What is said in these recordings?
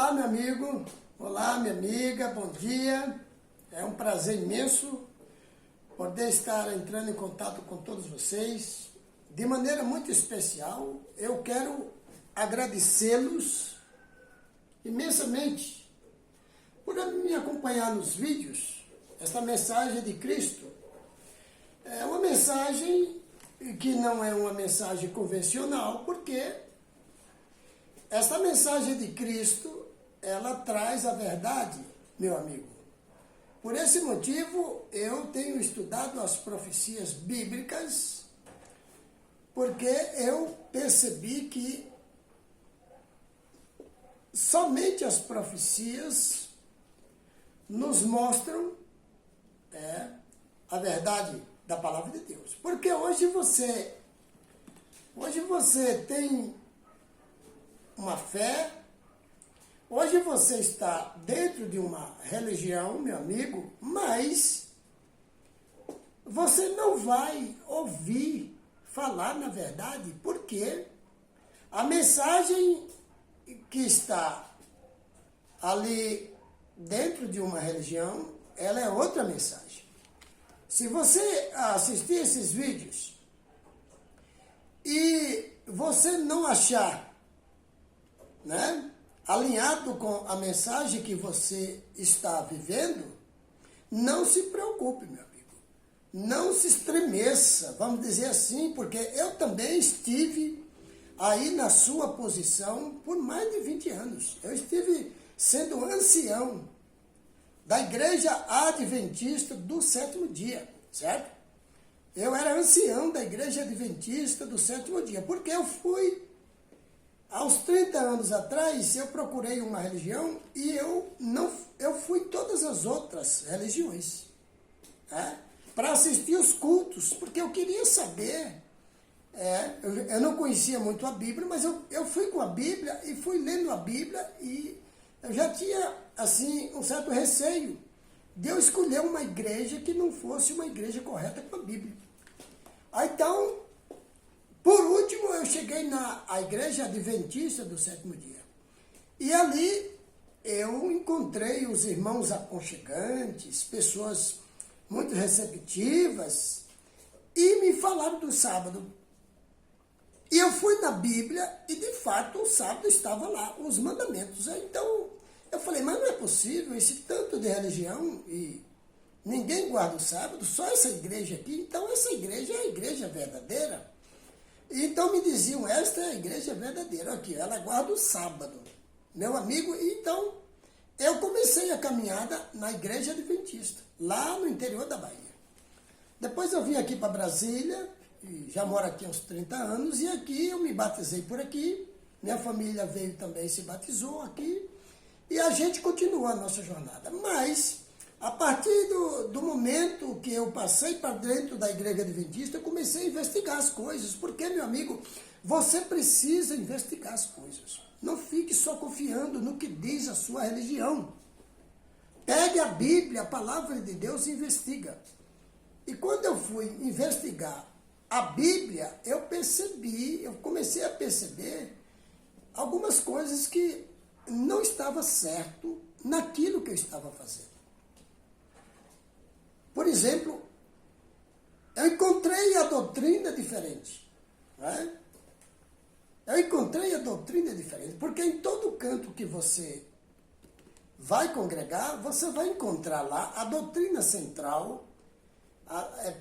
Olá, meu amigo. Olá, minha amiga. Bom dia. É um prazer imenso poder estar entrando em contato com todos vocês. De maneira muito especial, eu quero agradecê-los imensamente por me acompanhar nos vídeos. Esta mensagem de Cristo é uma mensagem que não é uma mensagem convencional, porque esta mensagem de Cristo, ela traz a verdade, meu amigo. Por esse motivo, eu tenho estudado as profecias bíblicas, porque eu percebi que somente as profecias nos mostram a verdade da palavra de Deus. Porque hoje você tem uma fé, hoje você está dentro de uma religião, meu amigo, mas você não vai ouvir falar na verdade, porque a mensagem que está ali dentro de uma religião, ela é outra mensagem. Se você assistir esses vídeos e você não achar, alinhado com a mensagem que você está vivendo, não se preocupe, meu amigo. Não se estremeça, vamos dizer assim, porque eu também estive aí na sua posição por mais de 20 anos. Eu estive sendo ancião da Igreja Adventista do Sétimo Dia, certo? Eu era ancião da Igreja Adventista do Sétimo Dia, porque eu fui, aos 30 anos atrás, eu procurei uma religião e eu fui em todas as outras religiões, para assistir os cultos, porque eu queria saber. Eu não conhecia muito a Bíblia, mas eu fui com a Bíblia e fui lendo a Bíblia e eu já tinha, assim, um certo receio de eu escolher uma igreja que não fosse uma igreja correta com a Bíblia. Então, por último, eu cheguei na Igreja Adventista do Sétimo Dia. E ali eu encontrei os irmãos aconchegantes, pessoas muito receptivas, e me falaram do sábado. E eu fui na Bíblia e, de fato, o sábado estava lá, os mandamentos. Então, eu falei, mas não é possível esse tanto de religião e ninguém guarda o sábado, só essa igreja aqui. Então, essa igreja é a igreja verdadeira. Então, me diziam, esta é a igreja verdadeira. Aqui, ela guarda o sábado. Meu amigo, então, eu comecei a caminhada na Igreja Adventista, lá no interior da Bahia. Depois eu vim aqui para Brasília, e já moro aqui há uns 30 anos, e aqui eu me batizei por aqui, minha família veio também e se batizou aqui, e a gente continua a nossa jornada. Mas, a partir do momento que eu passei para dentro da Igreja Adventista, eu comecei a investigar as coisas, porque, meu amigo, você precisa investigar as coisas. Não fique só confiando no que diz a sua religião. Pegue a Bíblia, a palavra de Deus, e investiga. E quando eu fui investigar a Bíblia, eu comecei a perceber algumas coisas que não estava certo naquilo que eu estava fazendo. Por exemplo, eu encontrei a doutrina diferente. Eu encontrei a doutrina diferente, porque em todo canto que você vai congregar, você vai encontrar lá a doutrina central,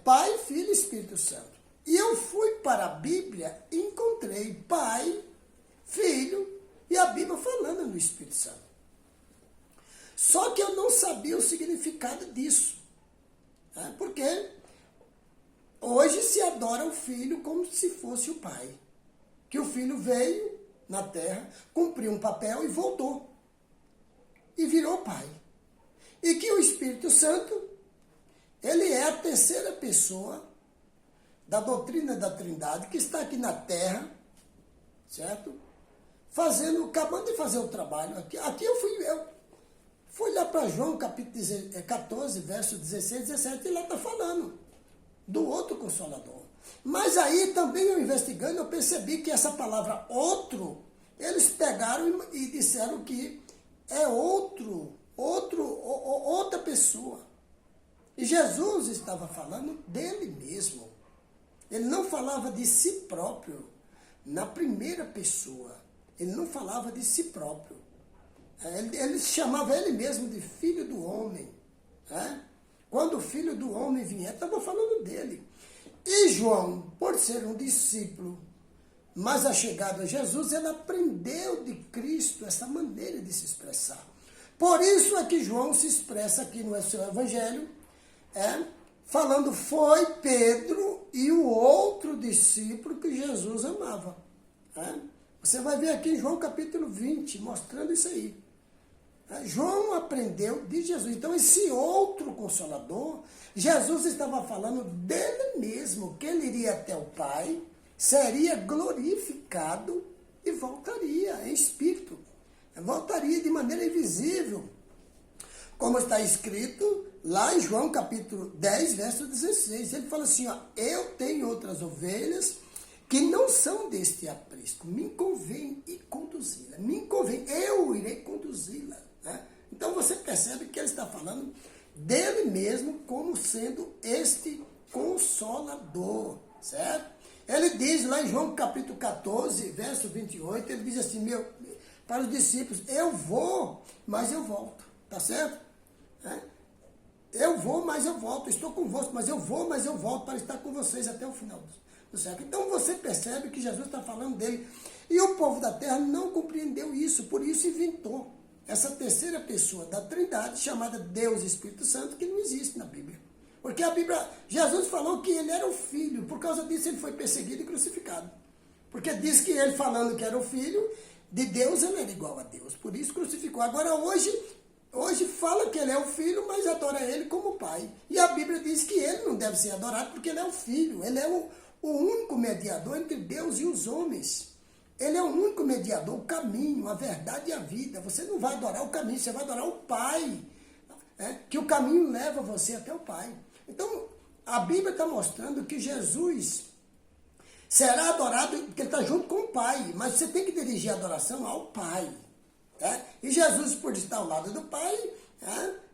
Pai, Filho e Espírito Santo. E eu fui para a Bíblia e encontrei Pai, Filho e a Bíblia falando no Espírito Santo. Só que eu não sabia o significado disso. Porque hoje se adora o Filho como se fosse o Pai. Que o Filho veio na terra, cumpriu um papel e voltou. E virou Pai. E que o Espírito Santo, ele é a terceira pessoa da doutrina da Trindade, que está aqui na terra, certo? Acabando de fazer o trabalho. Aqui eu fui lá para João, capítulo 14, verso 16, 17, e lá está falando do outro Consolador. Mas aí também eu investigando, eu percebi que essa palavra outro, eles pegaram e disseram que é outra pessoa. E Jesus estava falando dele mesmo. Ele não falava de si próprio na primeira pessoa. Ele não falava de si próprio. Ele chamava ele mesmo de filho do homem. Né? Quando o filho do homem vier, estava falando dele. E João, por ser um discípulo mais achegado a Jesus, ele aprendeu de Cristo essa maneira de se expressar. Por isso é que João se expressa aqui no seu evangelho, falando, foi Pedro e o outro discípulo que Jesus amava. Você vai ver aqui em João capítulo 20, mostrando isso aí. João aprendeu de Jesus. Então, esse outro Consolador, Jesus estava falando dele mesmo, que ele iria até o Pai, seria glorificado e voltaria em espírito. Voltaria de maneira invisível. Como está escrito lá em João capítulo 10, verso 16. Ele fala assim, eu tenho outras ovelhas que não são deste aprisco. Me convém ir conduzi-la. Me convém, eu irei conduzi-la. Então você percebe que ele está falando dele mesmo como sendo este Consolador, certo? Ele diz lá em João capítulo 14, verso 28, ele diz assim, para os discípulos, eu vou, mas eu volto, tá certo? Eu vou, mas eu volto, estou convosco, mas eu vou, mas eu volto para estar com vocês até o final do século. Então você percebe que Jesus está falando dele. E o povo da terra não compreendeu isso, por isso inventou essa terceira pessoa da Trindade, chamada Deus Espírito Santo, que não existe na Bíblia. Porque a Bíblia, Jesus falou que ele era o Filho, por causa disso ele foi perseguido e crucificado. Porque diz que ele falando que era o Filho de Deus, ele era igual a Deus, por isso crucificou. Agora hoje fala que ele é o Filho, mas adora ele como Pai. E a Bíblia diz que ele não deve ser adorado porque ele é o Filho, ele é o único mediador entre Deus e os homens. Ele é o único mediador, o caminho, a verdade e a vida. Você não vai adorar o caminho, você vai adorar o Pai. Que o caminho leva você até o Pai. Então, a Bíblia está mostrando que Jesus será adorado porque ele está junto com o Pai. Mas você tem que dirigir a adoração ao Pai. E Jesus, por estar ao lado do Pai,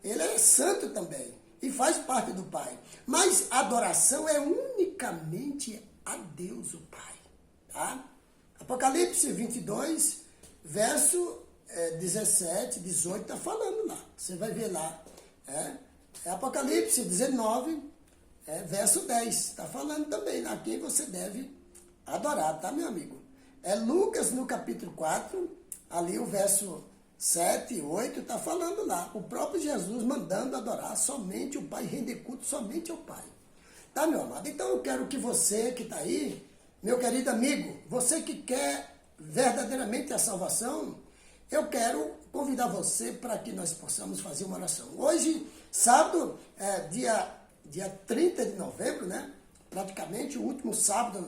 ele é santo também. E faz parte do Pai. Mas a adoração é unicamente a Deus, o Pai. Tá? Apocalipse 22, verso 17, 18, está falando lá. Você vai ver lá. Apocalipse 19, verso 10. Está falando também a quem você deve adorar, tá, meu amigo? Lucas, no capítulo 4, ali o verso 7 e 8, está falando lá. O próprio Jesus mandando adorar somente o Pai, render culto somente ao Pai. Tá, meu amado? Então eu quero que você que está aí, meu querido amigo, você que quer verdadeiramente a salvação, eu quero convidar você para que nós possamos fazer uma oração. Hoje, sábado, dia 30 de novembro, né? Praticamente o último sábado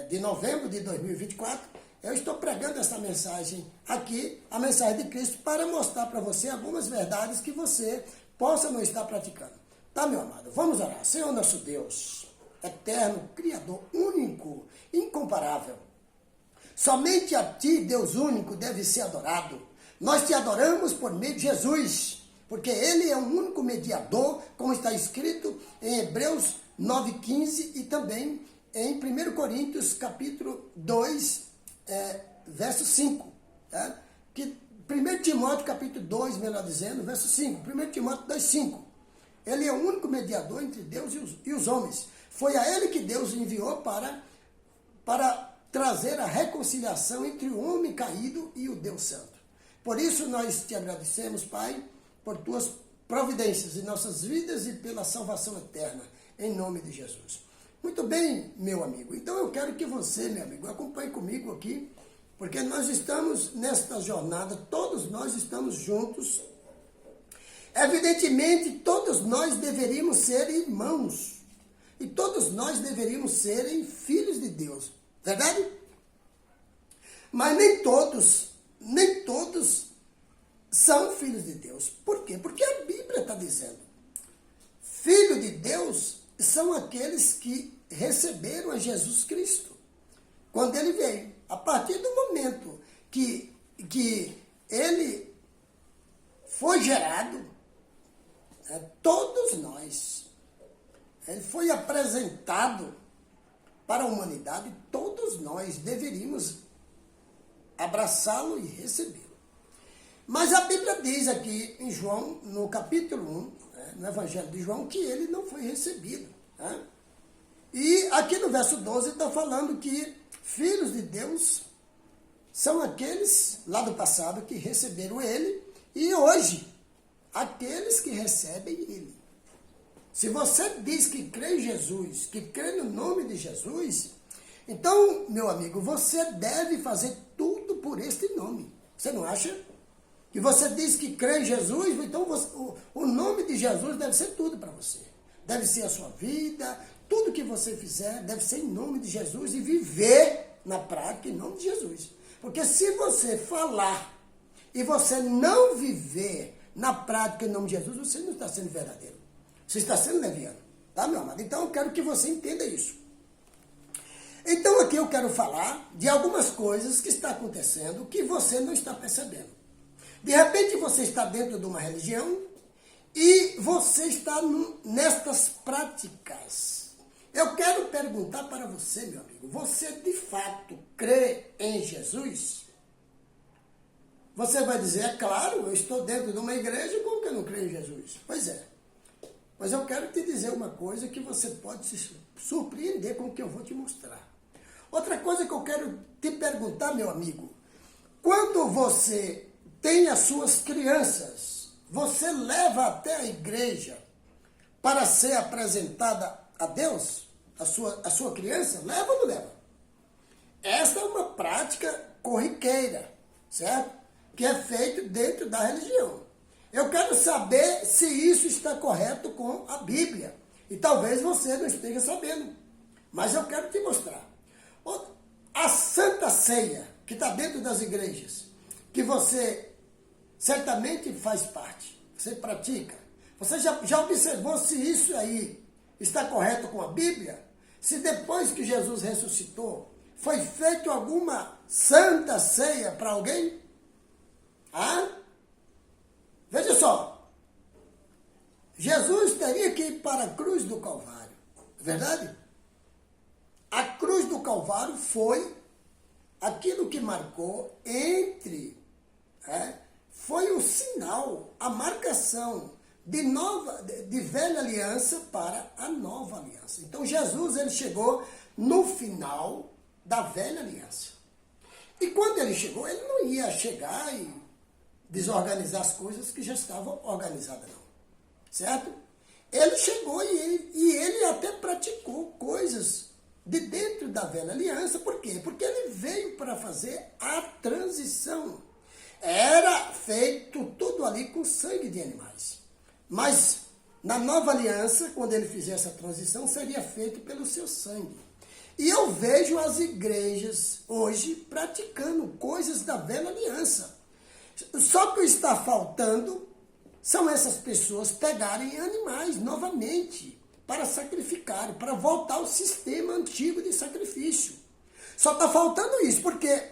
de novembro de 2024, eu estou pregando essa mensagem aqui, a mensagem de Cristo, para mostrar para você algumas verdades que você possa não estar praticando. Tá, meu amado? Vamos orar. Senhor nosso Deus, eterno, Criador, único, incomparável. Somente a Ti, Deus único, deve ser adorado. Nós Te adoramos por meio de Jesus, porque Ele é o único mediador, como está escrito em Hebreus 9,15 e também em 1 Coríntios capítulo 2, verso 5. Tá? Que 1 Timóteo capítulo 2, melhor dizendo, verso 5. 1 Timóteo 2, 5. Ele é o único mediador entre Deus e os homens. Foi a Ele que Deus enviou para trazer a reconciliação entre o homem caído e o Deus Santo. Por isso nós Te agradecemos, Pai, por Tuas providências em nossas vidas e pela salvação eterna, em nome de Jesus. Muito bem, meu amigo. Então eu quero que você, meu amigo, acompanhe comigo aqui, porque nós estamos nesta jornada, todos nós estamos juntos. Evidentemente, todos nós deveríamos ser irmãos. E todos nós deveríamos serem filhos de Deus. Verdade? Mas nem todos são filhos de Deus. Por quê? Porque a Bíblia está dizendo. Filho de Deus são aqueles que receberam a Jesus Cristo. Quando Ele veio. A partir do momento que Ele foi gerado, todos nós, ele foi apresentado para a humanidade, todos nós deveríamos abraçá-lo e recebê-lo. Mas a Bíblia diz aqui em João, no capítulo 1, no Evangelho de João, que ele não foi recebido. E aqui no verso 12 está falando que filhos de Deus são aqueles lá do passado que receberam ele e hoje aqueles que recebem ele. Se você diz que crê em Jesus, que crê no nome de Jesus, então, meu amigo, você deve fazer tudo por este nome. Você não acha? Que você diz que crê em Jesus, então o nome de Jesus deve ser tudo para você. Deve ser a sua vida, tudo que você fizer deve ser em nome de Jesus e viver na prática em nome de Jesus. Porque se você falar e você não viver na prática em nome de Jesus, você não está sendo verdadeiro. Você está sendo leviano. Tá, meu amado? Então eu quero que você entenda isso. Então aqui eu quero falar de algumas coisas que está acontecendo que você não está percebendo. De repente você está dentro de uma religião e você está nestas práticas. Eu quero perguntar para você, meu amigo, você de fato crê em Jesus? Você vai dizer, é claro, eu estou dentro de uma igreja, como que eu não creio em Jesus? Pois é. Mas eu quero te dizer uma coisa que você pode se surpreender com o que eu vou te mostrar. Outra coisa que eu quero te perguntar, meu amigo, quando você tem as suas crianças, você leva até a igreja para ser apresentada a Deus? A sua criança? Leva ou não leva? Esta é uma prática corriqueira, certo? Que é feito dentro da religião. Eu quero saber se isso está correto com a Bíblia. E talvez você não esteja sabendo. Mas eu quero te mostrar. A Santa Ceia, que está dentro das igrejas, que você certamente faz parte, você pratica. Você já observou se isso aí está correto com a Bíblia? Se depois que Jesus ressuscitou, foi feita alguma Santa Ceia para alguém? Veja só, Jesus teria que ir para a cruz do Calvário, é verdade? A cruz do Calvário foi aquilo que marcou foi o sinal, a marcação de velha aliança para a nova aliança. Então Jesus ele chegou no final da velha aliança. E quando ele chegou, ele não ia chegar e desorganizar as coisas que já estavam organizadas, não. Certo? Ele chegou e ele até praticou coisas de dentro da velha aliança. Por quê? Porque ele veio para fazer a transição. Era feito tudo ali com sangue de animais. Mas na nova aliança, quando ele fizesse a transição, seria feito pelo seu sangue. E eu vejo as igrejas hoje praticando coisas da velha aliança. Só que o que está faltando são essas pessoas pegarem animais novamente para sacrificar, para voltar ao sistema antigo de sacrifício. Só está faltando isso, porque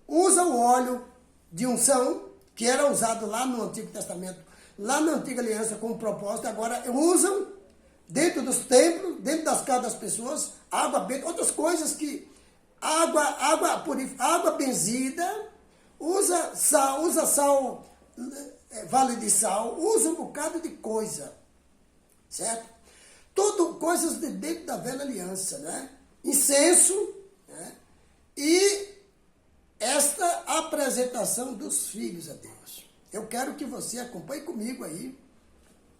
usa o óleo de unção, que era usado lá no Antigo Testamento, lá na Antiga Aliança com propósito, agora usam dentro dos templos, dentro das casas das pessoas, água benta, outras coisas que água benzida, usa sal, vale de sal, usa um bocado de coisa, certo? Tudo coisas de dentro da velha aliança, né? Incenso, né? E esta apresentação dos filhos a Deus. Eu quero que você acompanhe comigo aí,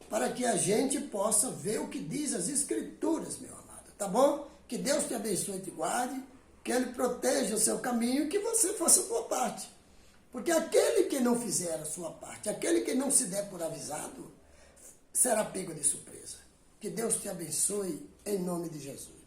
para que a gente possa ver o que diz as Escrituras, meu amado, tá bom? Que Deus te abençoe e te guarde, que Ele proteja o seu caminho e que você faça a sua parte. Porque aquele que não fizer a sua parte, aquele que não se der por avisado, será pego de surpresa. Que Deus te abençoe em nome de Jesus.